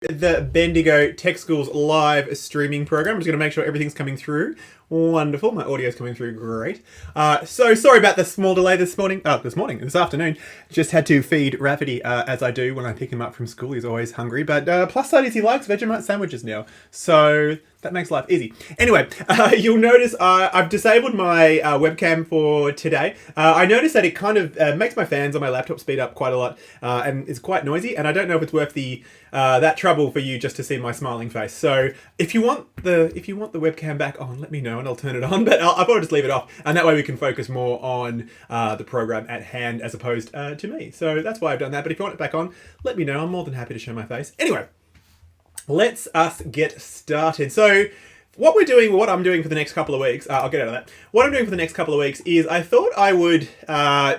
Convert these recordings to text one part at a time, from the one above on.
the Bendigo Tech Schools live streaming program. I'm just going to make sure everything's coming through. Wonderful. My audio's coming through great. So sorry about the small delay this afternoon. Just had to feed Rafferty, as I do when I pick him up from school. He's always hungry. But plus side is he likes Vegemite sandwiches now. So that makes life easy. Anyway, you'll notice I've disabled my webcam for today. I noticed that it kind of makes my fans on my laptop speed up quite a lot and it's quite noisy. And I don't know if it's worth the that trouble for you just to see my smiling face. So if you want the webcam back on, let me know and I'll turn it on. But I'll probably just leave it off, and that way we can focus more on the program at hand as opposed to me. So that's why I've done that. But if you want it back on, let me know. I'm more than happy to show my face. Anyway, let's get started. So what I'm doing for the next couple of weeks, I'll get out of that. What I'm doing for the next couple of weeks is I thought I would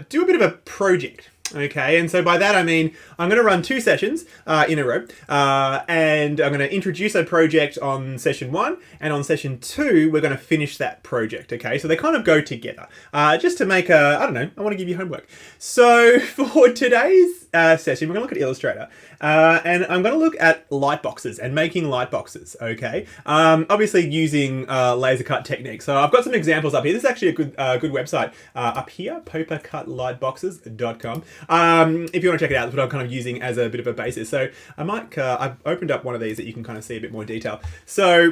do a bit of a project. Okay, and so by that I mean I'm going to run 2 sessions in a row, and I'm going to introduce a project on session 1, and on session 2 we're going to finish that project. Okay, so they kind of go together, just to make I don't know, I want to give you homework. So for today's session we're going to look at Illustrator, and I'm going to look at light boxes and making light boxes. Okay, obviously using laser cut techniques. So I've got some examples up here. This is actually a good website up here, popercutlightboxes.com. If you want to check it out, that's what I'm kind of using as a bit of a basis. So I might, I've opened up one of these that you can kind of see a bit more detail. So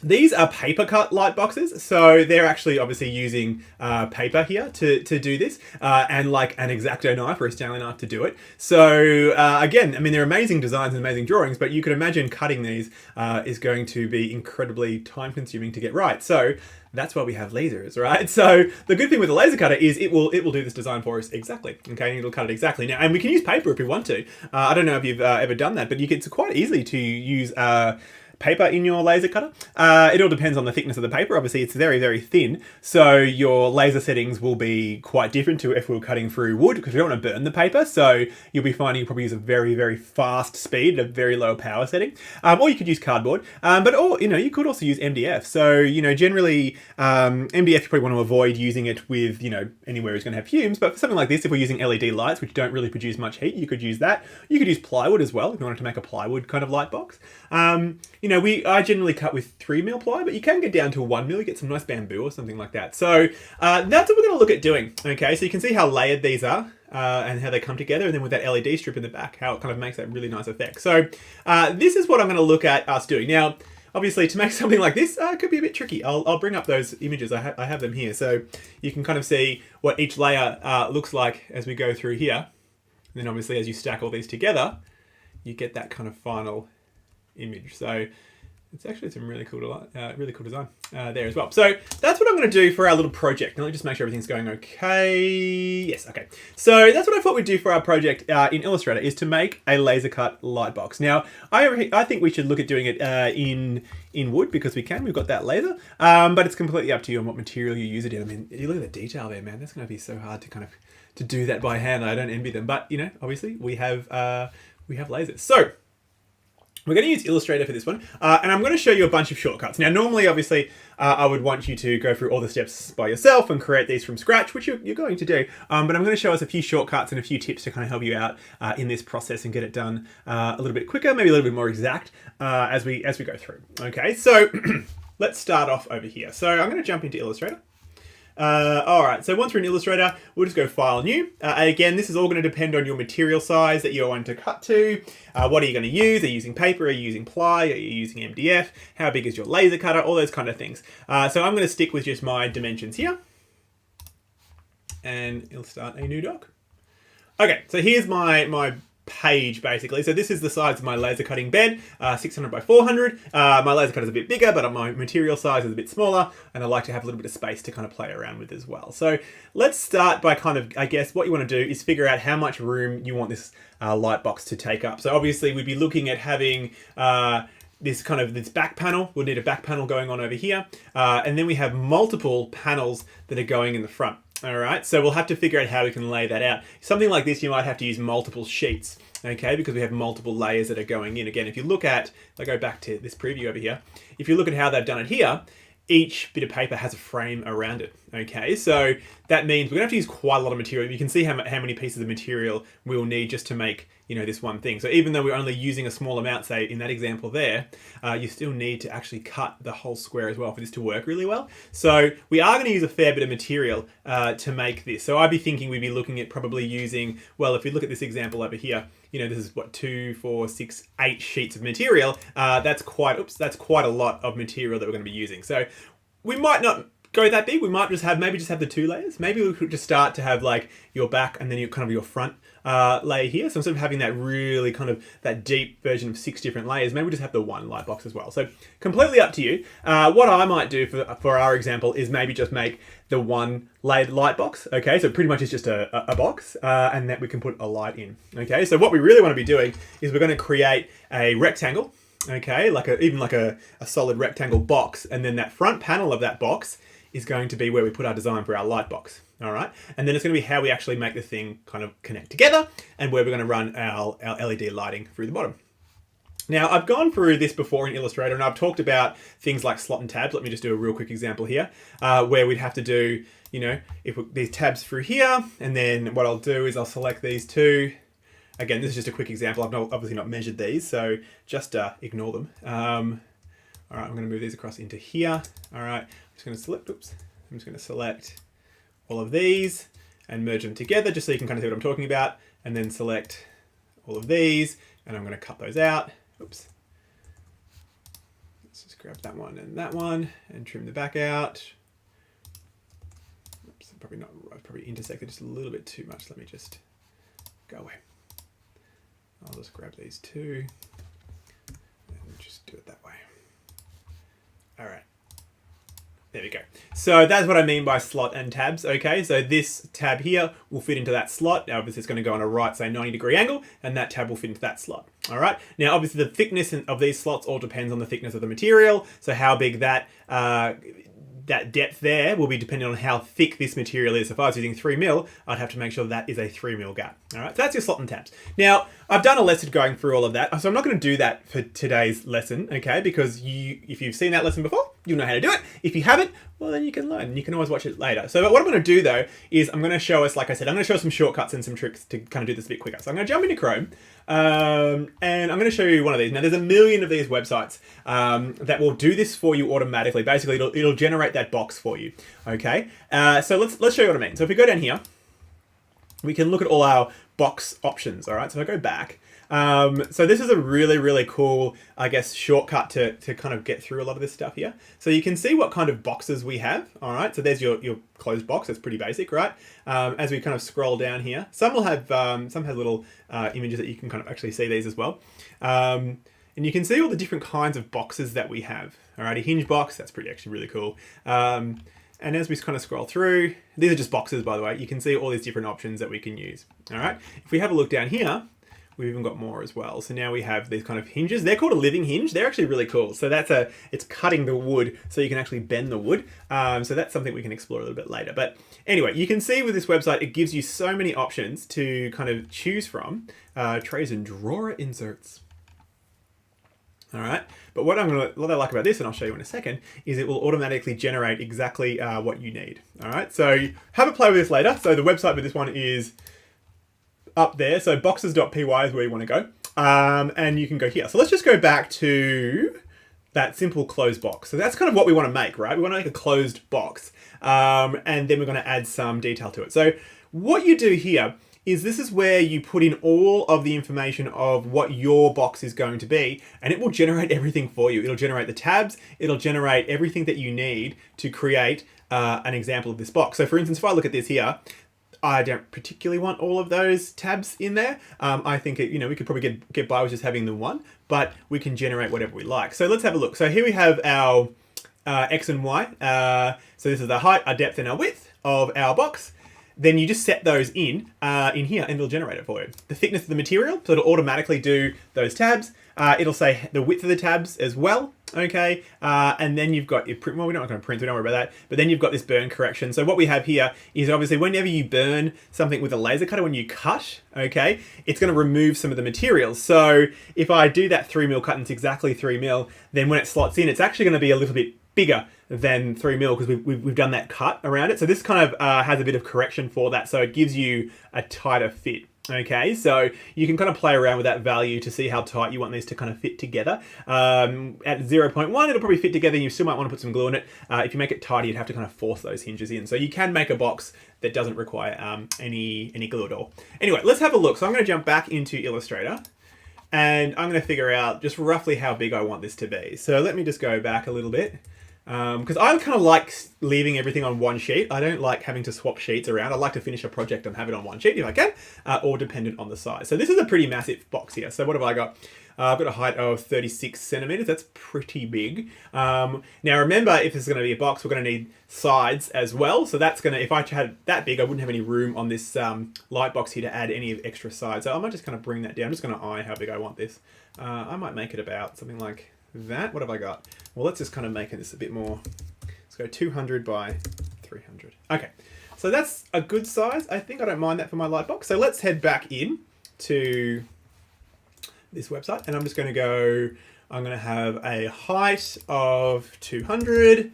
these are paper cut light boxes. So they're actually obviously using paper here to do this, and like an X-Acto knife or a Stanley knife to do it. So again, I mean, they're amazing designs and amazing drawings, but you can imagine cutting these is going to be incredibly time consuming to get right. So that's why we have lasers, right? So the good thing with the laser cutter is it will do this design for us exactly. Okay, and it'll cut it exactly. Now, and we can use paper if we want to. I don't know if you've ever done that, but it's quite easy to use paper in your laser cutter. It all depends on the thickness of the paper. Obviously, it's very, very thin, so your laser settings will be quite different to if we were cutting through wood, because we don't want to burn the paper. So you'll be finding you probably use a very, very fast speed at a very low power setting. Or you could use cardboard, you could also use MDF. So generally MDF you probably want to avoid using it with anywhere it's going to have fumes. But for something like this, if we're using LED lights, which don't really produce much heat, you could use that. You could use plywood as well if you wanted to make a plywood kind of light box. I generally cut with 3mm ply, but you can get down to 1mm, you get some nice bamboo or something like that. So that's what we're going to look at doing. Okay, so you can see how layered these are and how they come together, and then with that LED strip in the back, how it kind of makes that really nice effect. So this is what I'm going to look at us doing. Now, obviously, to make something like this could be a bit tricky. I'll bring up those images. I have them here, so you can kind of see what each layer looks like as we go through here. And then obviously, as you stack all these together, you get that kind of final image. So it's actually some really cool design there as well. So that's what I'm going to do for our little project. Now let me just make sure everything's going okay. Yes, okay. So that's what I thought we'd do for our project in Illustrator, is to make a laser cut light box. Now I think we should look at doing it in wood, because we can. We've got that laser, but it's completely up to you on what material you use it in. I mean, you look at the detail there, man. That's going to be so hard to do that by hand. I don't envy them, but obviously we have lasers. So we're going to use Illustrator for this one, and I'm going to show you a bunch of shortcuts. Now, normally, obviously, I would want you to go through all the steps by yourself and create these from scratch, which you're going to do, but I'm going to show us a few shortcuts and a few tips to kind of help you out in this process and get it done a little bit quicker, maybe a little bit more exact as we go through. Okay, so let's start off over here. So I'm going to jump into Illustrator. Alright, so once we're in Illustrator, we'll just go File, New. Again, this is all going to depend on your material size that you're wanting to cut to. What are you going to use? Are you using paper? Are you using ply? Are you using MDF? How big is your laser cutter? All those kind of things. So I'm going to stick with just my dimensions here. And it'll start a new doc. Okay, so here's my page basically. So this is the size of my laser cutting bed, 600 by 400. My laser cutter is a bit bigger, but my material size is a bit smaller, and I like to have a little bit of space to kind of play around with as well. So let's start by kind of, I guess what you want to do is figure out how much room you want this light box to take up. So obviously we'd be looking at having this back panel. We'll need a back panel going on over here, and then we have multiple panels that are going in the front. All right, so we'll have to figure out how we can lay that out. Something like this, you might have to use multiple sheets, okay, because we have multiple layers that are going in. Again, if you look at, if I go back to this preview over here, if you look at how they've done it here, each bit of paper has a frame around it. Okay, so that means we're gonna have to use quite a lot of material. You can see how many pieces of material we'll need just to make, you know, this one thing. So even though we're only using a small amount, say in that example there, you still need to actually cut the whole square as well for this to work really well. So we are gonna use a fair bit of material to make this. So I'd be thinking we'd be looking at probably using, well, if we look at this example over here, you know, this is what, 2, 4, 6, 8 sheets of material. That's quite a lot of material that we're gonna be using. So we might not go that big. We might just have the 2 layers. Maybe we could just start to have like your back and then your front layer here. So instead of having that really kind of that deep version of 6 different layers, maybe we just have the one light box as well. So completely up to you. What I might do for our example is maybe just make the one layered light box. Okay, so pretty much it's just a box and that we can put a light in. Okay, so what we really want to be doing is we're going to create a rectangle. Okay, even like a solid rectangle box, and then that front panel of that box is going to be where we put our design for our light box. All right, and then it's going to be how we actually make the thing kind of connect together, and where we're going to run our LED lighting through the bottom. Now, I've gone through this before in Illustrator, and I've talked about things like slot and tabs. Let me just do a real quick example here, where we'd have to do, you know, these tabs through here, and then what I'll do is I'll select these two. Again, this is just a quick example. I've obviously not measured these, so just ignore them. All right, I'm going to move these across into here. All right, I'm just going to select, I'm just going to select all of these and merge them together just so you can kind of see what I'm talking about. And then select all of these, and I'm going to cut those out. Oops. Let's just grab that one and trim the back out. Oops, I've probably intersected just a little bit too much. Let me just go away. I'll just grab these two and just do it that way. All right, there we go. So that's what I mean by slot and tabs. Okay, so this tab here will fit into that slot. Now, obviously it's going to go on a right, say 90-degree angle, and that tab will fit into that slot. All right, now obviously the thickness of these slots all depends on the thickness of the material. So how big that depth there will be dependent on how thick this material is. So if I was using 3mm, I'd have to make sure that is a 3mm gap. All right, so that's your slot and tabs. Now, I've done a lesson going through all of that, so I'm not going to do that for today's lesson, okay? Because if you've seen that lesson before, you'll know how to do it. If you haven't, well, then you can learn. You can always watch it later. So what I'm going to do, though, is I'm going to show us, like I said, I'm going to show us some shortcuts and some tricks to kind of do this a bit quicker. So I'm going to jump into Chrome, and I'm going to show you one of these. Now, there's a million of these websites that will do this for you automatically. Basically, it'll generate that box for you, okay? So let's show you what I mean. So if we go down here, we can look at all our box options, all right? So if I go back, so this is a really, really cool, I guess, shortcut to kind of get through a lot of this stuff here. So you can see what kind of boxes we have, all right? So there's your closed box, that's pretty basic, right? As we kind of scroll down here, some will have, some have little images that you can kind of actually see these as well. And you can see all the different kinds of boxes that we have. All right, a hinge box, that's actually really cool. And as we kind of scroll through, these are just boxes, by the way, you can see all these different options that we can use. All right, if we have a look down here, we've even got more as well. So now we have these kind of hinges. They're called a living hinge. They're actually really cool. So it's cutting the wood so you can actually bend the wood. So that's something we can explore a little bit later. But anyway, you can see with this website, it gives you so many options to kind of choose from. Trays and drawer inserts. All right, but what I like about this, and I'll show you in a second, is it will automatically generate exactly what you need. All right, so have a play with this later. So the website for this one is up there. So boxes.py is where you want to go, and you can go here. So let's just go back to that simple closed box. So that's kind of what we want to make, right? We want to make a closed box, and then we're going to add some detail to it. So what you do here is this is where you put in all of the information of what your box is going to be, and it will generate everything for you. It'll generate the tabs, it'll generate everything that you need to create an example of this box. So for instance, if I look at this here, I don't particularly want all of those tabs in there. I think we could probably get by with just having the one, but we can generate whatever we like. So let's have a look. So here we have our X and Y. So this is the height, our depth, and our width of our box. Then you just set those in here and it'll generate it for you. The thickness of the material, so it'll automatically do those tabs. It'll say the width of the tabs as well, okay? And then you've got your print, well, we're not going to print, so don't worry about that. But then you've got this burn correction. So what we have here is obviously whenever you burn something with a laser cutter, when you cut, okay, it's going to remove some of the materials. So if I do that 3mm cut and it's exactly 3mm, then when it slots in, it's actually going to be a little bit bigger than 3mm because we've done that cut around it. So this kind of has a bit of correction for that. So it gives you a tighter fit. Okay, so you can kind of play around with that value to see how tight you want these to kind of fit together. At 0.1, it'll probably fit together and you still might want to put some glue in it. If you make it tighter, you'd have to kind of force those hinges in. So you can make a box that doesn't require any glue at all. Anyway, let's have a look. So I'm going to jump back into Illustrator and I'm going to figure out just roughly how big I want this to be. So let me just go back a little bit. Because I kind of like leaving everything on one sheet. I don't like having to swap sheets around. I like to finish a project and have it on one sheet if I can, or dependent on the size. So this is a pretty massive box here. So what have I got? I've got a height of 36 centimeters. That's pretty big. Now remember, if this is going to be a box, we're going to need sides as well. So that's going to, if I had that big, I wouldn't have any room on this light box here to add any extra sides. So I might just kind of bring that down. I'm just going to eye how big I want this. I might make it about something like that. What have I got? Well, let's just kind of make this a bit more. Let's go 200 by 300. Okay, so that's a good size. I think I don't mind that for my light box. So let's head back in to this website and I'm just going to go, I'm going to have a height of 200.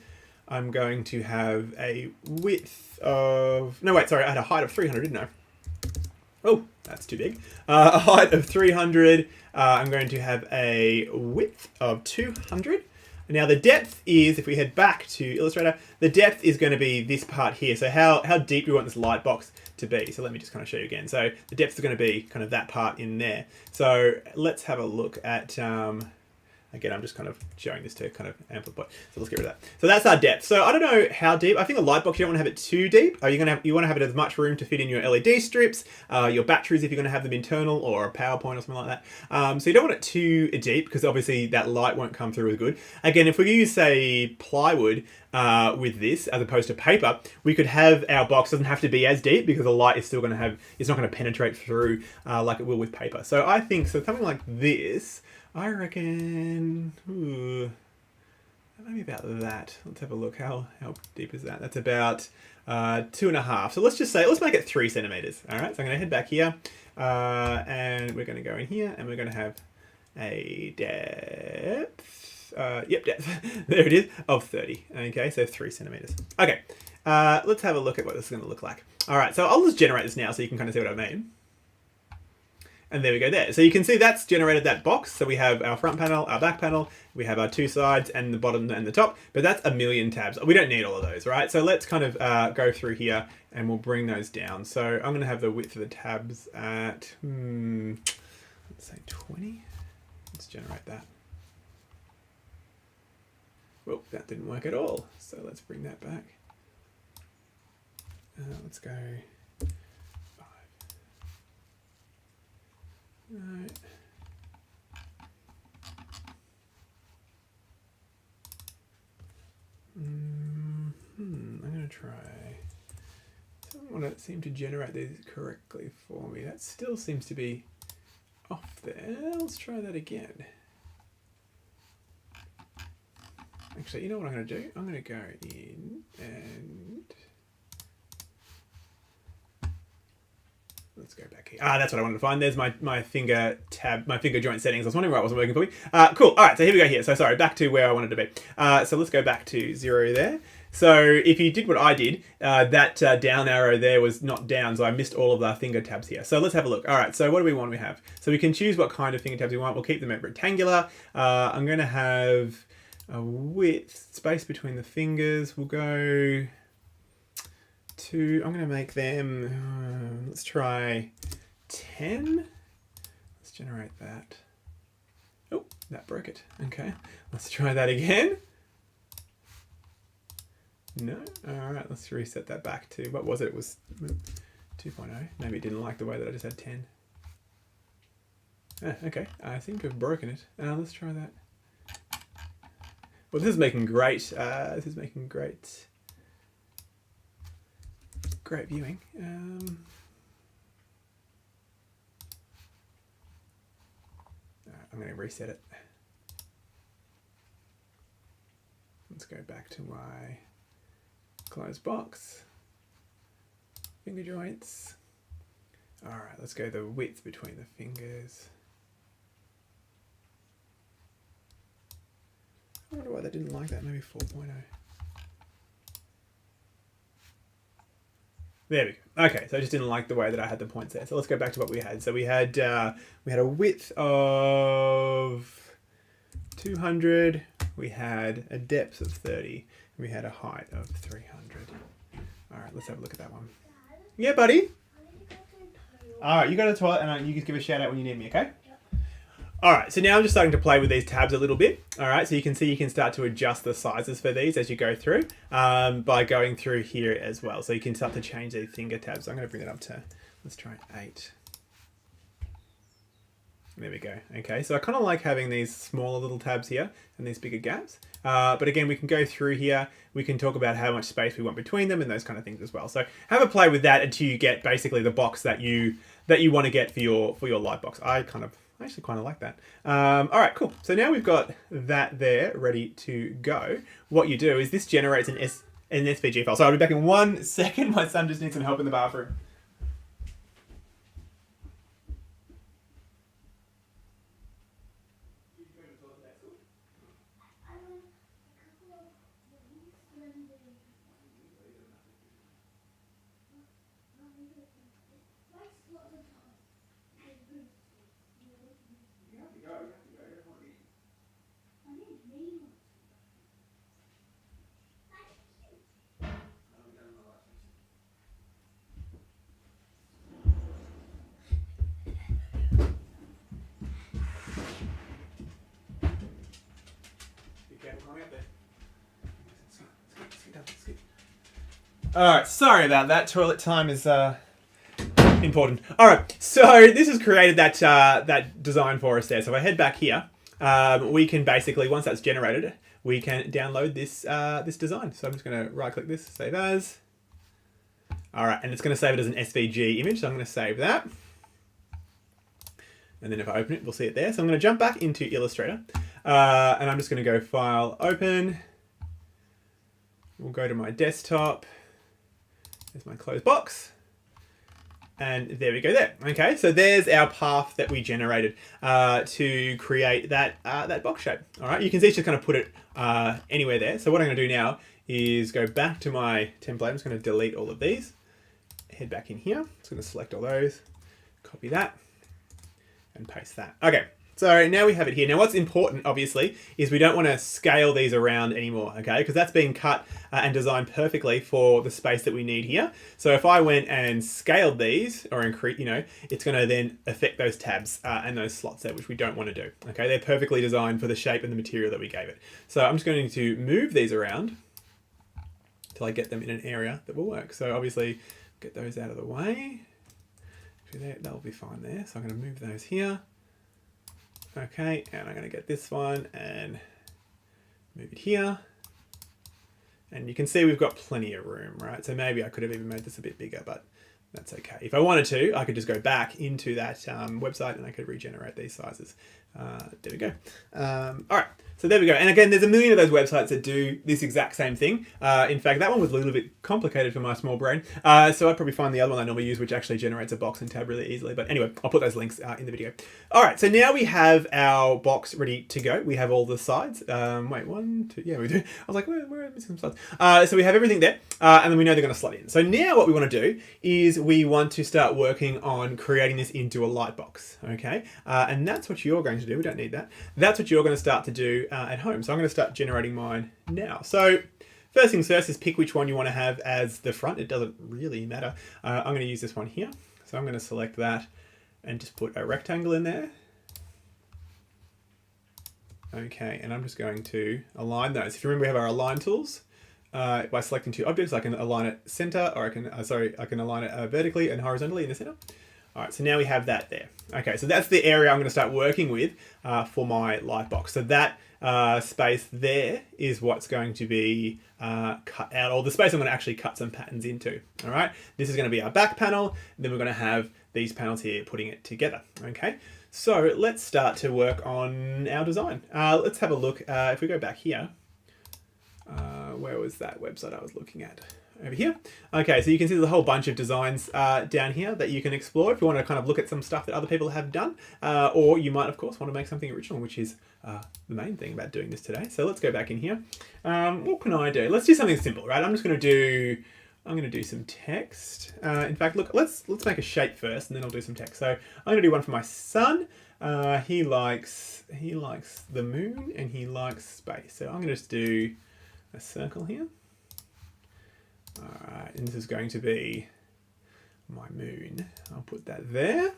I'm going to have a width of, no wait, sorry, I had a height of 300, didn't I? Oh, that's too big. A height of 300. I'm going to have a width of 200. Now the depth is, if we head back to Illustrator, the depth is going to be this part here. So how deep we want this light box to be. So let me just kind of show you again. So the depth is going to be kind of that part in there. So let's have a look at, again, I'm just kind of showing this to kind of amplify. So let's get rid of that. So that's our depth. So I don't know how deep. I think a light box, you don't want to have it too deep. You want to have it as much room to fit in your LED strips, your batteries if you're going to have them internal, or a PowerPoint or something like that. So you don't want it too deep because obviously that light won't come through as good. Again, if we use, say, plywood with this as opposed to paper, we could have our box doesn't have to be as deep because the light is still going to have, it's not going to penetrate through like it will with paper. So I think, so something like this, I reckon, maybe about that. Let's have a look. How deep is that? That's about 2.5. So let's just say, let's make it 3 centimeters. All right. So I'm going to head back here and we're going to go in here and we're going to have a depth. Depth. There it is, of 30. Okay. So 3 centimeters. Okay. Let's have a look at what this is going to look like. All right. So I'll just generate this now so you can kind of see what I mean. And there we go there. So you can see that's generated that box. So we have our front panel, our back panel, we have our 2 sides and the bottom and the top, but that's 1,000,000 tabs. We don't need all of those, right? So let's kind of go through here and we'll bring those down. So I'm going to have the width of the tabs at, let's say 20. Let's generate that. Well, that didn't work at all. So let's bring that back. Let's go. Right. I'm going to try. Doesn't want to seem to generate these correctly for me. That still seems to be off there. Let's try that again. Actually, you know what I'm going to do? I'm going to go in and let's go back here. That's what I wanted to find. There's my finger tab, my finger joint settings. I was wondering why it wasn't working for me. Cool. All right, so here we go here. So sorry, back to where I wanted to be. So let's go back to 0 there. So if you did what I did, that down arrow there was not down, so I missed all of the finger tabs here. So let's have a look. All right, so what do we want we have? So we can choose what kind of finger tabs we want. We'll keep them at rectangular. I'm going to have a width, space between the fingers. We'll go to, I'm going to make them, let's try 10. Let's generate that. Oh, that broke it. Okay, let's try that again. No, all right, let's reset that back to, what was it? It was 2.0. Maybe it didn't like the way that I just had 10. Okay, I seem to have broken it. Let's try that. Well, this is making great, great viewing. I'm going to reset it. Let's go back to my close box, finger joints. All right, let's go the width between the fingers. I wonder why they didn't like that. Maybe 4.0. There we go. Okay, so I just didn't like the way that I had the points there. So let's go back to what we had. So we had a width of 200. We had a depth of 30. We had a height of 300. All right, let's have a look at that one. Yeah, buddy. All right, you go to the toilet and you just give a shout out when you need me, okay? All right, so now I'm just starting to play with these tabs a little bit. All right, so you can see you can start to adjust the sizes for these as you go through by going through here as well. So you can start to change the finger tabs. So I'm going to bring it up to, let's try 8. There we go. Okay, so I kind of like having these smaller little tabs here and these bigger gaps. But again, we can go through here. We can talk about how much space we want between them and those kind of things as well. So have a play with that until you get basically the box that you want to get for your light box. I actually kind of like that. All right, cool. So now we've got that there ready to go. What you do is this generates an SVG file. So I'll be back in 1 second. My son just needs some help in the bathroom. Alright, sorry about that. Toilet time is important. Alright, so this has created that design for us there. So if I head back here, we can basically, once that's generated, we can download this this design. So I'm just going to right click this, save as. Alright, and it's going to save it as an SVG image, so I'm going to save that. And then if I open it, we'll see it there. So I'm going to jump back into Illustrator, and I'm just going to go File, Open. We'll go to my desktop. There's my closed box. And there we go there. Okay, so there's our path that we generated to create that box shape. All right, you can see it's just kind of put it anywhere there. So what I'm going to do now is go back to my template. I'm just going to delete all of these. Head back in here. Just going to select all those. Copy that. And paste that. Okay, so now we have it here. Now what's important, obviously, is we don't want to scale these around anymore, okay? Because that's being cut and designed perfectly for the space that we need here. So if I went and scaled these, or increase, it's going to then affect those tabs and those slots there, which we don't want to do, okay? They're perfectly designed for the shape and the material that we gave it. So I'm just going to move these around till I get them in an area that will work. So obviously, get those out of the way. That'll be fine there. So I'm going to move those here. Okay, and I'm going to get this one and move it here. And you can see we've got plenty of room, right? So maybe I could have even made this a bit bigger, but that's okay. If I wanted to, I could just go back into that website and I could regenerate these sizes. There we go. All right, so there we go. And again, there's a million of those websites that do this exact same thing. In fact, that one was a little bit complicated for my small brain. So I'd probably find the other one I normally use, which actually generates a box and tab really easily. But anyway, I'll put those links in the video. All right, so now we have our box ready to go. We have all the sides. Wait, 1, 2, yeah, we do. I was like, where are missing some sides? So we have everything there, and then we know they're going to slot in. So now what we want to do is we want to start working on creating this into a light box, okay? And that's what you're going to do. We don't need that. That's what you're going to start to do at home. So I'm going to start generating mine now. So first things first is pick which one you want to have as the front. It doesn't really matter. I'm going to use this one here. So I'm going to select that and just put a rectangle in there. Okay, and I'm just going to align those. If you remember, we have our align tools. By selecting two objects, I can align it center, or I can align it vertically and horizontally in the center. All right, so now we have that there. Okay, so that's the area I'm going to start working with for my light box. So that space there is what's going to be cut out, or the space I'm going to actually cut some patterns into. All right, this is going to be our back panel. Then we're going to have these panels here putting it together. Okay, so let's start to work on our design. Let's have a look. If we go back here, where was that website I was looking at? Over here. Okay, so you can see there's a whole bunch of designs down here that you can explore if you want to kind of look at some stuff that other people have done, or you might, of course, want to make something original, which is the main thing about doing this today. So let's go back in here. What can I do? Let's do something simple, right? I'm just going to do I'm going to do some text. In fact, look, let's make a shape first, and then I'll do some text. So I'm going to do one for my son. He likes the moon, and he likes space. So I'm going to just do a circle here. All right, and this is going to be my moon. I'll put that there.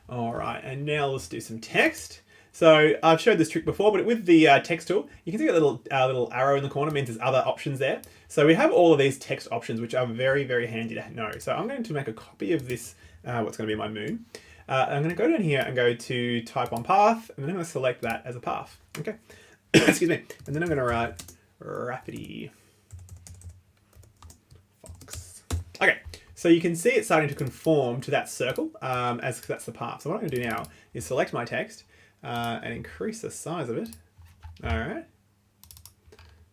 All right, and now let's do some text. So I've showed this trick before, but with the text tool, you can see a little arrow in the corner means there's other options there. So we have all of these text options, which are very, very handy to know. So I'm going to make a copy of this, what's going to be my moon. I'm going to go down here and go to type on path, and then I'm going to select that as a path. Okay, excuse me. And then I'm going to write Rafferty Fox. Okay. So you can see it starting to conform to that circle as that's the path. So what I'm going to do now is select my text and increase the size of it. All right.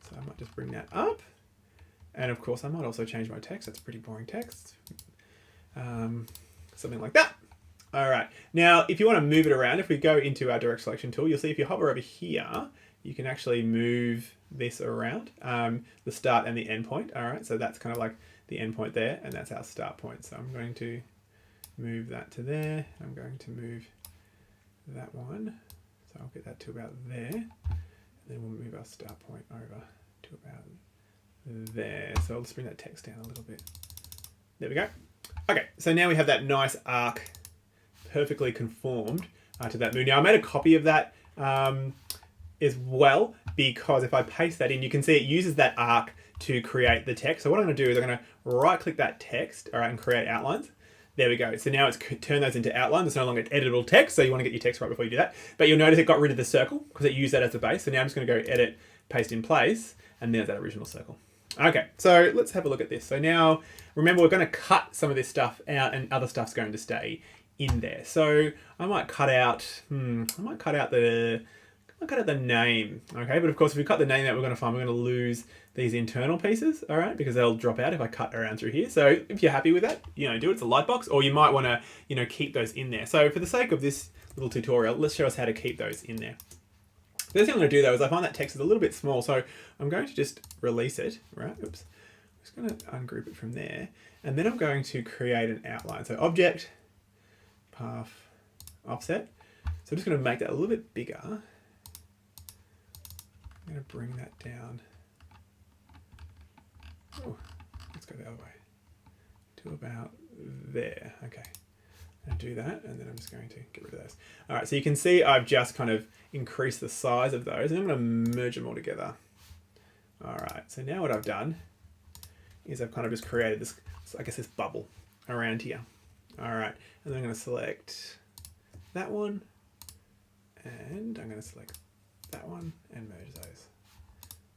So I might just bring that up. And of course, I might also change my text. That's pretty boring text. Something like that. All right. Now, if you want to move it around, if we go into our direct selection tool, you'll see if you hover over here, you can actually move this around, the start and the end point. All right. So that's kind of like the end point there, and that's our start point. So I'm going to move that to there. I'm going to move that one. So I'll get that to about there. And then we'll move our start point over to about there. So I'll just bring that text down a little bit. There we go. Okay, so now we have that nice arc perfectly conformed to that moon. Now I made a copy of that as well, because if I paste that in, you can see it uses that arc to create the text. So what I'm going to do is I'm going to right click that text, all right, and create outlines. There we go. So now it's turned those into outlines. It's no longer editable text. So you want to get your text right before you do that. But you'll notice it got rid of the circle because it used that as the base. So now I'm just going to go edit, paste in place, and there's that original circle. Okay, so let's have a look at this. So now, remember, we're going to cut some of this stuff out and other stuff's going to stay in there. So I might cut out, the name, okay? But of course, if we cut the name out, we're going to lose these internal pieces, all right? Because they'll drop out if I cut around through here. So if you're happy with that, do it. It's a lightbox, or you might want to, keep those in there. So for the sake of this little tutorial, let's show us how to keep those in there. The other thing I'm going to do though is I find that text is a little bit small, so I'm going to just release it, right? Oops. I'm just going to ungroup it from there, and then I'm going to create an outline. So object, path, offset. So I'm just going to make that a little bit bigger. I'm going to bring that down. Oh, let's go the other way to about there. Okay. And do that, and then I'm just going to get rid of those. All right, so you can see I've just kind of increased the size of those, and I'm going to merge them all together. All right, so now what I've done is I've kind of just created this, I guess, this bubble around here. All right, and then I'm going to select that one, and I'm going to select that one and merge those.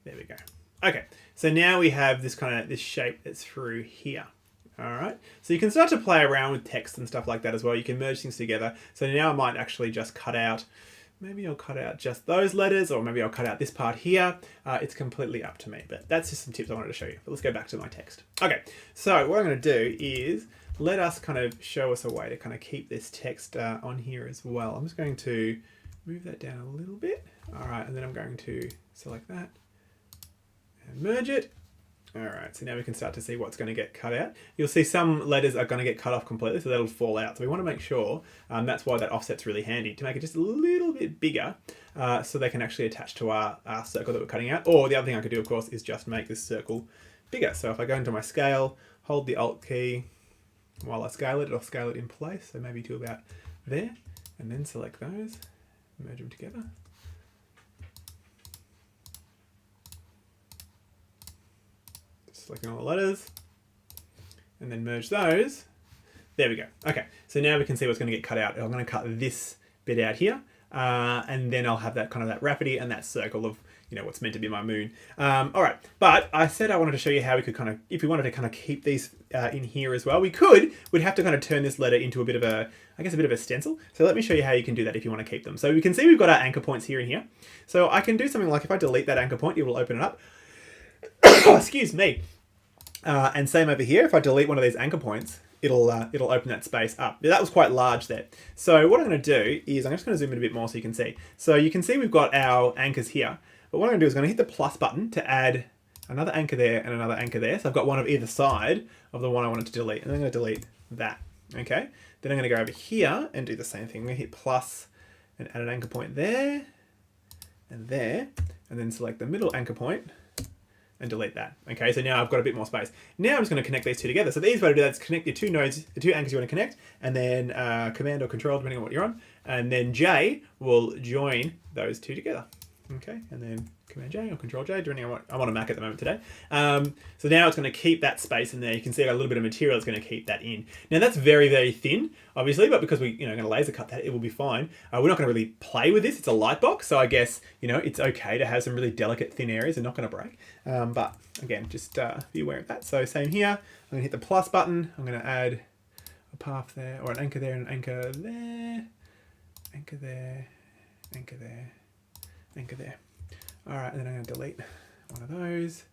There we go. Okay, so now we have this this shape that's through here. All right, so you can start to play around with text and stuff like that as well. You can merge things together. So now I might actually just cut out, maybe I'll cut out just those letters, or maybe I'll cut out this part here. It's completely up to me, but that's just some tips I wanted to show you. But let's go back to my text. Okay, so what I'm going to do is let us show us a way to keep this text on here as well. I'm just going to move that down a little bit. All right, and then I'm going to select that and merge it. All right, so now we can start to see what's going to get cut out. You'll see some letters are going to get cut off completely, so that'll fall out. So we want to make sure, that's why that offset's really handy, to make it just a little bit bigger so they can actually attach to our circle that we're cutting out. Or the other thing I could do, of course, is just make this circle bigger. So if I go into my scale, hold the Alt key while I scale it, it'll scale it in place. So maybe to about there, and then select those, merge them together. Selecting all the letters, and then merge those. There we go. Okay, so now we can see what's going to get cut out. I'm going to cut this bit out here, and then I'll have that that Rafferty and that circle of what's meant to be my moon. All right, but I said I wanted to show you how we could if we wanted to keep these in here as well. We'd have to turn this letter into a bit of a, I guess, a bit of a stencil. So let me show you how you can do that if you want to keep them. So we can see we've got our anchor points here and here. So I can do something like, if I delete that anchor point, it will open it up. Excuse me. And same over here, if I delete one of these anchor points, it'll open that space up. That was quite large there. So what I'm going to do is, I'm just going to zoom in a bit more so you can see. So you can see we've got our anchors here. But what I'm going to do is I'm going to hit the plus button to add another anchor there, and another anchor there. So I've got one of either side of the one I wanted to delete. And then I'm going to delete that. Okay. Then I'm going to go over here and do the same thing. I'm going to hit plus and add an anchor point there and there, and then select the middle anchor point and delete that. Okay, so now I've got a bit more space. Now I'm just going to connect these two together. So the easiest way to do that is connect your two nodes, the two anchors you want to connect, and then Command or Control, depending on what you're on, and then J will join those two together. Okay, and then Command J or Control J, depending on what I'm on a Mac at the moment today. So now it's going to keep that space in there. You can see I got a little bit of material that's going to keep that in. Now that's very, very thin, obviously, but because we're going to laser cut that, it will be fine. We're not going to really play with this. It's a light box, so I guess it's okay to have some really delicate thin areas. They're not going to break. But again, just be aware of that. So same here. I'm going to hit the plus button. I'm going to add a path there, or an anchor there, and an anchor there, anchor there, anchor there, anchor there. All right, and then I'm going to delete one of those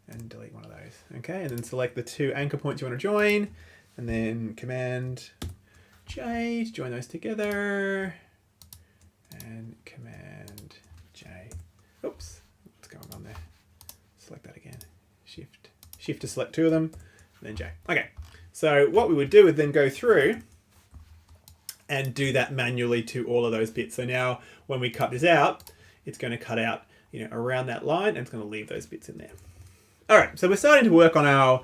and delete one of those. Okay, and then select the two anchor points you want to join, and then Command J to join those together, and Command J. Oops, what's going on there? Select that again. Shift to select two of them, and then J. Okay, so what we would do is then go through and do that manually to all of those bits. So now when we cut this out, it's going to cut out around that line, and it's going to leave those bits in there. All right, so we're starting to work on our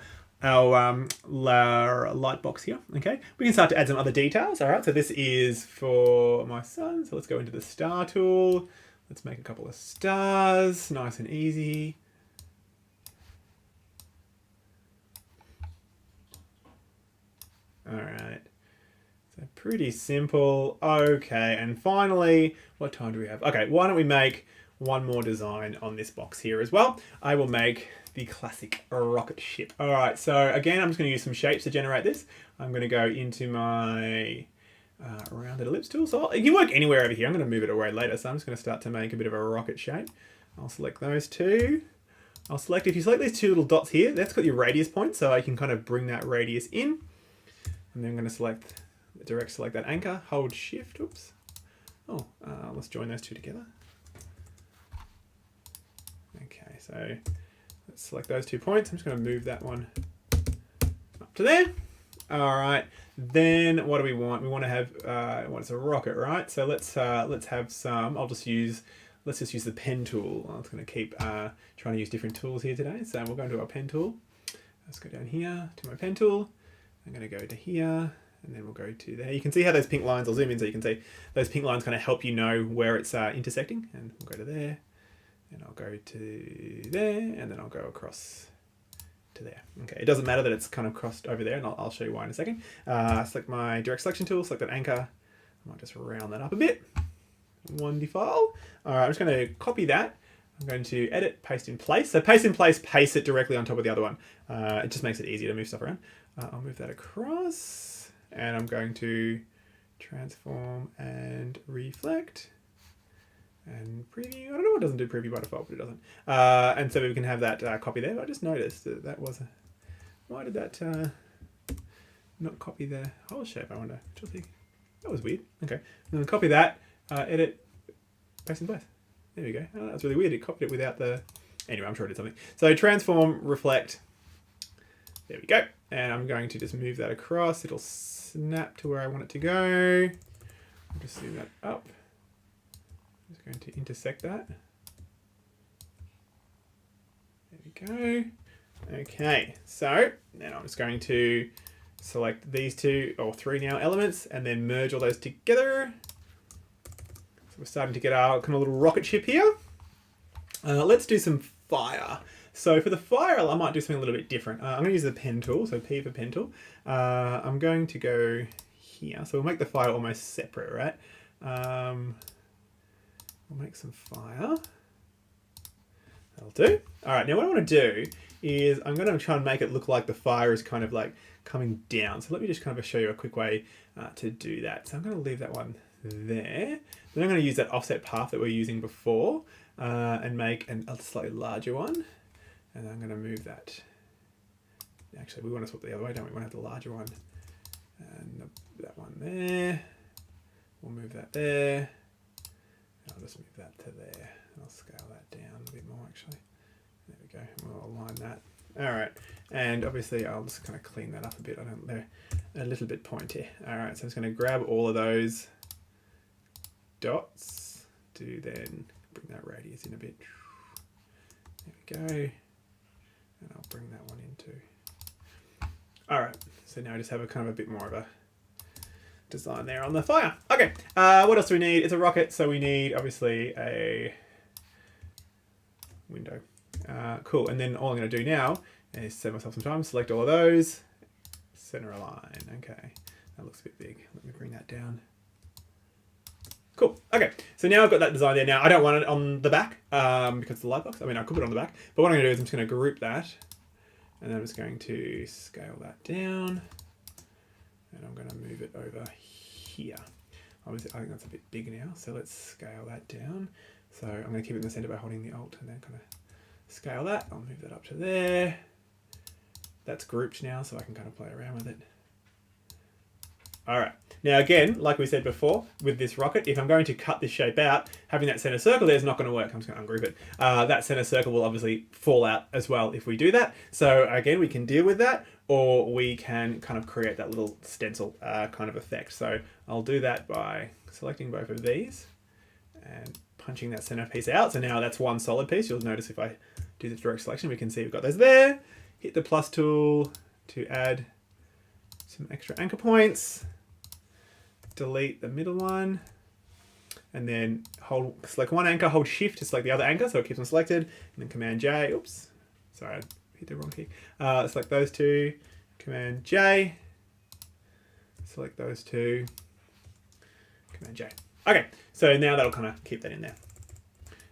light box here. Okay, we can start to add some other details. All right, so this is for my son. So let's go into the star tool. Let's make a couple of stars, nice and easy. All right. So pretty simple. Okay, and finally, what time do we have? Okay, why don't we make one more design on this box here as well. I will make the classic rocket ship. All right, so again, I'm just going to use some shapes to generate this. I'm going to go into my rounded ellipse tool. So you can work anywhere over here. I'm going to move it away later. So I'm just going to start to make a bit of a rocket shape. I'll select those two. If you select these two little dots here, that's got your radius point. So I can kind of bring that radius in. And then I'm going to select that anchor, hold shift, oops. Let's join those two together. Okay, so let's select those 2 points. I'm just going to move that one up to there. All right, then what do we want? We want to have, it's a rocket, right? So let's have some, let's just use the pen tool. I'm just going to keep trying to use different tools here today. So we'll go into our pen tool. Let's go down here to my pen tool. I'm going to go to here, and then we'll go to there. You can see how those pink lines, I'll zoom in so you can see those pink lines kind of help you know where it's intersecting. And we'll go to there, and I'll go to there, and then I'll go across to there. Okay, it doesn't matter that it's kind of crossed over there, and I'll show you why in a second. Select my direct selection tool, select that anchor. I might just round that up a bit. Wonderful. All right, I'm just going to copy that. I'm going to edit, paste in place. So paste in place, paste it directly on top of the other one. It just makes it easier to move stuff around. I'll move that across, and I'm going to transform and reflect and preview. I don't know, it doesn't do preview by default, but it doesn't. And so we can have that copy there. I just noticed that was why did that not copy the whole shape? I wonder. That was weird. Okay, and then copy that, edit, paste in place. There we go. Oh, that's really weird. It copied it without the. Anyway, I'm sure it did something. So transform, reflect. There we go. And I'm going to just move that across. It'll snap to where I want it to go. I'll just zoom that up. I'm just going to intersect that. There we go. Okay, so then I'm just going to select these two or three now elements and then merge all those together. So we're starting to get our kind of little rocket ship here. Let's do some fire. So for the fire, I might do something a little bit different. I'm going to use the pen tool, so P for pen tool. I'm going to go here. So we'll make the fire almost separate, right? We'll make some fire. That'll do. All right, now what I want to do is I'm going to try and make it look like the fire is kind of like coming down. So let me just kind of show you a quick way to do that. So I'm going to leave that one there. Then I'm going to use that offset path that we were using before and make a slightly larger one. And I'm going to move that. Actually, we want to swap the other way, don't we? We want to have the larger one. And that one there. We'll move that there. I'll just move that to there. I'll scale that down a bit more, actually. There we go. We'll align that. All right. And obviously I'll just kind of clean that up a bit. I don't, they're a little bit pointy. All right. So I'm just going to grab all of those dots to then bring that radius in a bit. There we go. And I'll bring that one in too. All right. So now I just have a kind of a bit more of a design there on the fire. Okay. What else do we need? It's a rocket. So we need obviously a window. Cool. And then all I'm going to do now is save myself some time, select all of those, center align. Okay. That looks a bit big. Let me bring that down. Cool. Okay. So now I've got that design there. Now I don't want it on the back because of the light box. I mean, I could put it on the back, but what I'm going to do is I'm just going to group that and then I'm just going to scale that down and I'm going to move it over here. Obviously, I think that's a bit big now. So let's scale that down. So I'm going to keep it in the center by holding the Alt and then kind of scale that. I'll move that up to there. That's grouped now, so I can kind of play around with it. All right. Now again, like we said before, with this rocket, if I'm going to cut this shape out, having that center circle there is not going to work. I'm just going to ungroup it. That center circle will obviously fall out as well if we do that. So again, we can deal with that, or we can kind of create that little stencil kind of effect. So I'll do that by selecting both of these and punching that center piece out. So now that's one solid piece. You'll notice if I do this direct selection, we can see we've got those there. Hit the plus tool to add some extra anchor points. Delete the middle one. And then select one anchor, hold shift to select the other anchor so it keeps them selected. And then Command J. Oops. Sorry, I hit the wrong key. Select those two. Command J. Select those two. Command J. Okay, so now that'll kind of keep that in there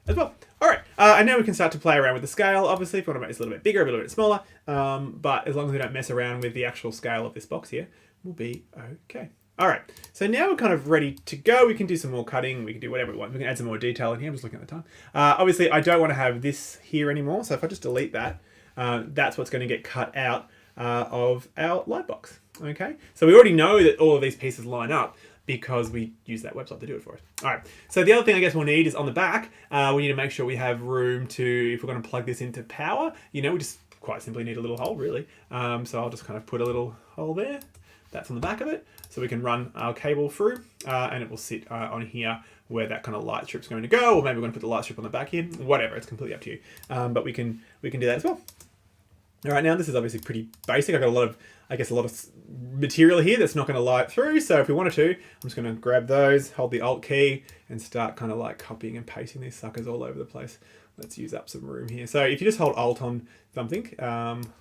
as well. All right, and now we can start to play around with the scale. Obviously, if we want to make this a little bit bigger, a little bit smaller, but as long as we don't mess around with the actual scale of this box here, we'll be okay. All right, so now we're kind of ready to go. We can do some more cutting. We can do whatever we want. We can add some more detail in here. I'm just looking at the time. Obviously, I don't want to have this here anymore, so if I just delete that, that's what's going to get cut out of our light box. Okay, so we already know that all of these pieces line up because we use that website to do it for us. All right, so the other thing I guess we'll need is on the back, we need to make sure we have room to, if we're going to plug this into power, you know, we just quite simply need a little hole really. So I'll just kind of put a little hole there. That's on the back of it. So we can run our cable through and it will sit on here where that kind of light strip's going to go, or maybe we're going to put the light strip on the back here, whatever, it's completely up to you. But we can do that as well. All right, now this is obviously pretty basic. I've got a lot of material here that's not going to light through. So if we wanted to, I'm just going to grab those, hold the Alt key, and start kind of like copying and pasting these suckers all over the place. Let's use up some room here. So if you just hold Alt on something,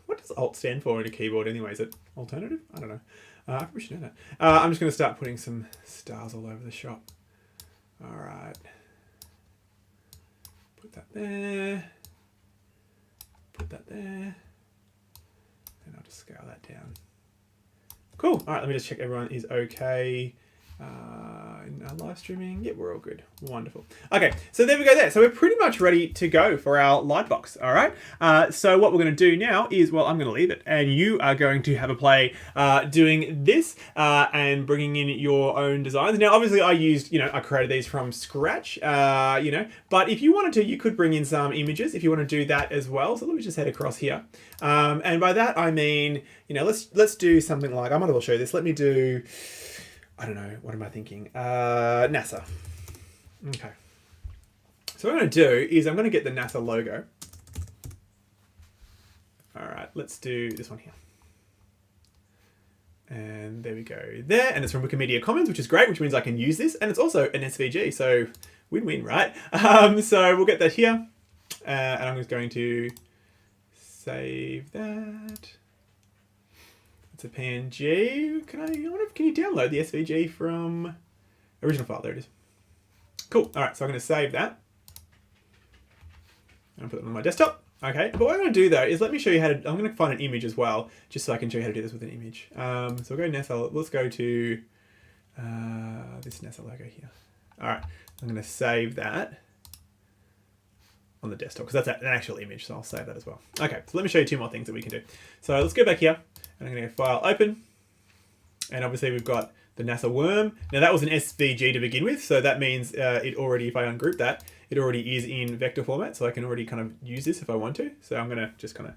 what does Alt stand for in a keyboard anyway? Is it alternative? I don't know. I probably should know that. I'm just going to start putting some stars all over the shop. All right. Put that there. Put that there. And I'll just scale that down. Cool. All right, let me just check everyone is okay. In our live streaming, yeah, we're all good. Wonderful. Okay, so there we go there. So we're pretty much ready to go for our light box, all right? So what we're going to do now is, well, I'm going to leave it, and you are going to have a play doing this and bringing in your own designs. Now, obviously, I created these from scratch, but if you wanted to, you could bring in some images if you want to do that as well. So let me just head across here. And by that, I mean, let's do something like, I might as well show you this. Let me do... I don't know, what am I thinking? NASA. Okay. So what I'm going to do is I'm going to get the NASA logo. All right, let's do this one here. And there we go there. And it's from Wikimedia Commons, which is great, which means I can use this. And it's also an SVG, so win-win, right? So we'll get that here. And I'm just going to save that. It's a PNG. Can you download the SVG from original file? There it is. Cool. All right, so I'm going to save that. And put it on my desktop. Okay, but what I'm going to do though is let me show you how to. I'm going to find an image as well, just so I can show you how to do this with an image. So we'll go NASA. Let's go to this NASA logo here. All right, I'm going to save that on the desktop because that's an actual image, so I'll save that as well. Okay, so let me show you two more things that we can do. So let's go back here. And I'm going to go File, Open. And obviously we've got the NASA worm. Now that was an SVG to begin with, so that means it already, if I ungroup that, it already is in vector format, so I can already kind of use this if I want to. So I'm going to just kind of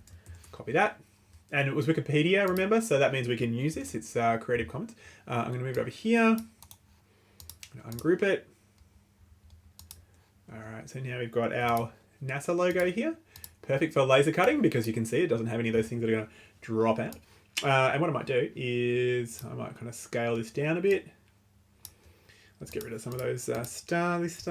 copy that. And it was Wikipedia, remember? So that means we can use this. It's Creative Commons. I'm going to move it over here. I'm going to ungroup it. All right, so now we've got our NASA logo here. Perfect for laser cutting because you can see it doesn't have any of those things that are going to drop out. And what I might do is I might kind of scale this down a bit. Let's get rid of some of those stars.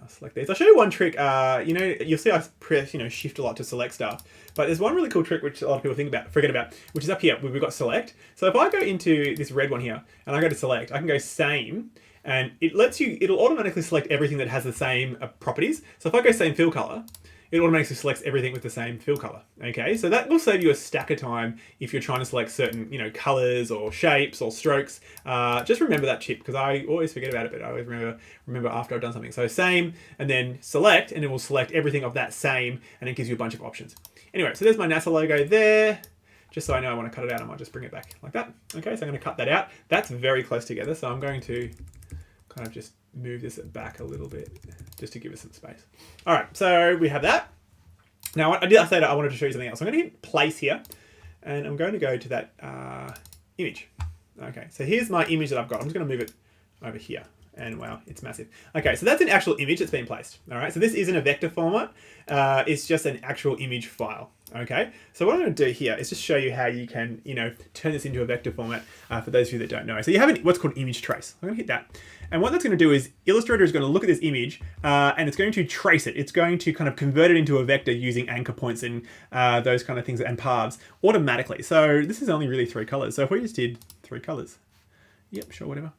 I'll select these. I'll show you one trick. You'll see I press, shift a lot to select stuff. But there's one really cool trick which a lot of people forget about, which is up here where we've got select. So if I go into this red one here and I go to select, I can go same, and it'll automatically select everything that has the same properties. So if I go same fill color, it automatically selects everything with the same fill color. Okay, so that will save you a stack of time if you're trying to select certain, colors or shapes or strokes. Just remember that tip because I always forget about it, but I always remember after I've done something. So same and then select, and it will select everything of that same, and it gives you a bunch of options. Anyway, so there's my NASA logo there. Just so I know I want to cut it out, I might just bring it back like that. Okay, so I'm going to cut that out. That's very close together, so I'm going to kind of just move this back a little bit just to give us some space. All right, so we have that. Now, I say that I wanted to show you something else. I'm going to hit place here, and I'm going to go to that image. Okay, so here's my image that I've got. I'm just going to move it over here, and wow, it's massive. Okay, so that's an actual image that's been placed. All right, so this isn't a vector format. It's just an actual image file. Okay, so what I'm going to do here is just show you how you can, turn this into a vector format for those of you that don't know. So you have what's called image trace. I'm going to hit that. And what that's going to do is Illustrator is going to look at this image and it's going to trace it. It's going to kind of convert it into a vector using anchor points and those kind of things and paths automatically. So this is only really 3 colors. So if we just did 3 colors, yep, sure, whatever.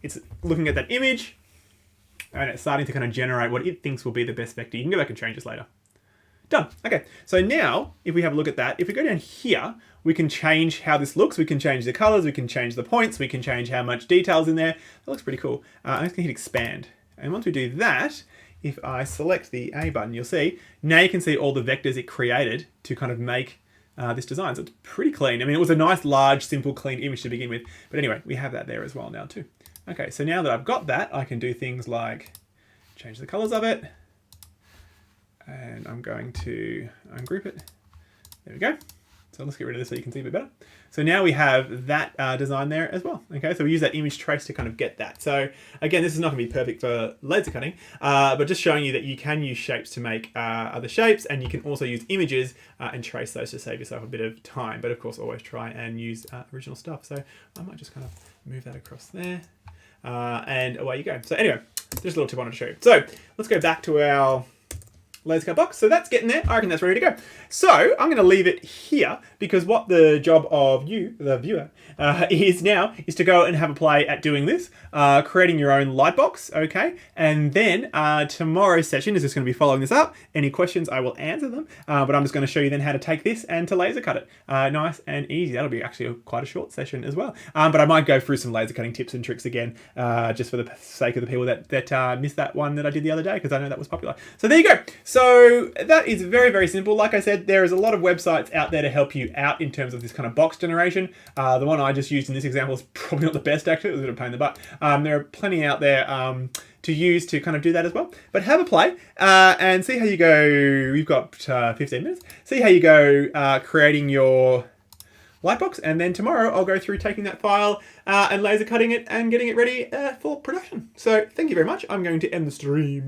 It's looking at that image and it's starting to kind of generate what it thinks will be the best vector. You can go back and change this later. Done. Okay, so now if we have a look at that, if we go down here, we can change how this looks. We can change the colors, we can change the points, we can change how much detail's in there. That looks pretty cool. I'm just gonna hit expand. And once we do that, if I select the A button, you'll see, now you can see all the vectors it created to kind of make this design. So it's pretty clean. I mean, it was a nice, large, simple, clean image to begin with. But anyway, we have that there as well now too. Okay, so now that I've got that, I can do things like change the colors of it. And I'm going to ungroup it. There we go. So let's get rid of this so you can see a bit better. So now we have that design there as well. Okay, so we use that image trace to kind of get that. So again, this is not going to be perfect for laser cutting, but just showing you that you can use shapes to make other shapes, and you can also use images and trace those to save yourself a bit of time. But of course, always try and use original stuff. So I might just kind of move that across there, and away you go. So anyway, just a little tip I wanted to show you. So let's go back to our laser cut box. So that's getting there. I reckon that's ready to go. So I'm going to leave it here because what the job of you, the viewer, is to go and have a play at doing this, creating your own light box. Okay. And then tomorrow's session is just going to be following this up. Any questions, I will answer them. But I'm just going to show you then how to take this and to laser cut it. Nice and easy. That'll be actually quite a short session as well. But I might go through some laser cutting tips and tricks again, just for the sake of the people that missed that one that I did the other day, because I know that was popular. So there you go. So that is very, very simple. Like I said, there is a lot of websites out there to help you out in terms of this kind of box generation. The one I just used in this example is probably not the best, actually. It was a bit of a pain in the butt. There are plenty out there to use to kind of do that as well. But have a play and see how you go. We've got 15 minutes. See how you go creating your Lightbox, and then tomorrow I'll go through taking that file and laser cutting it and getting it ready for production. So thank you very much. I'm going to end the stream.